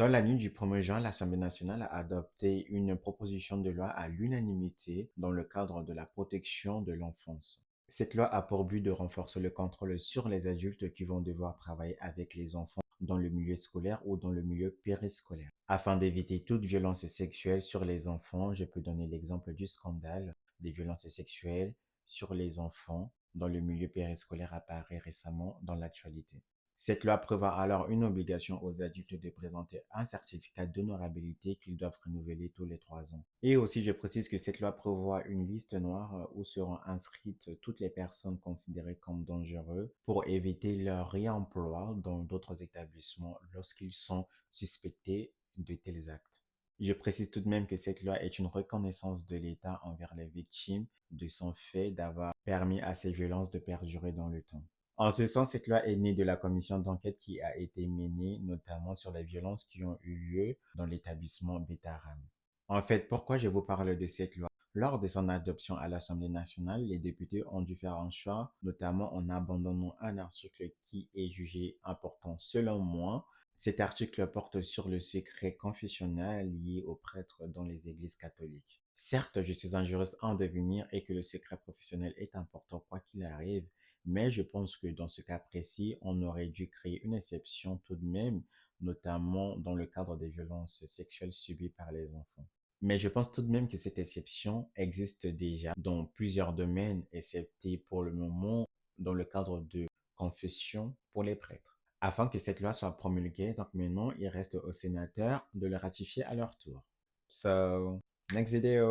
Dans la nuit du 1er juin, l'Assemblée nationale a adopté une proposition de loi à l'unanimité dans le cadre de la protection de l'enfance. Cette loi a pour but de renforcer le contrôle sur les adultes qui vont devoir travailler avec les enfants dans le milieu scolaire ou dans le milieu périscolaire. Afin d'éviter toute violence sexuelle sur les enfants, je peux donner l'exemple du scandale des violences sexuelles sur les enfants dans le milieu périscolaire apparu récemment dans l'actualité. Cette loi prévoit alors une obligation aux adultes de présenter un certificat d'honorabilité qu'ils doivent renouveler tous les 3 ans. Et aussi, je précise que cette loi prévoit une liste noire où seront inscrites toutes les personnes considérées comme dangereuses pour éviter leur réemploi dans d'autres établissements lorsqu'ils sont suspectés de tels actes. Je précise tout de même que cette loi est une reconnaissance de l'État envers les victimes de son fait d'avoir permis à ces violences de perdurer dans le temps. En ce sens, cette loi est née de la commission d'enquête qui a été menée notamment sur les violences qui ont eu lieu dans l'établissement Betaram. En fait, pourquoi je vous parle de cette loi? Lors de son adoption à l'Assemblée nationale, les députés ont dû faire un choix, notamment en abandonnant un article qui est jugé important selon moi. Cet article porte sur le secret confessionnel lié aux prêtres dans les églises catholiques. Certes, je suis un juriste en devenir et que le secret professionnel est important quoi qu'il arrive, mais je pense que dans ce cas précis, on aurait dû créer une exception tout de même, notamment dans le cadre des violences sexuelles subies par les enfants. Mais je pense tout de même que cette exception existe déjà dans plusieurs domaines, excepté pour le moment dans le cadre de confession pour les prêtres. Afin que cette loi soit promulguée, donc maintenant, il reste aux sénateurs de le ratifier à leur tour. So, next video.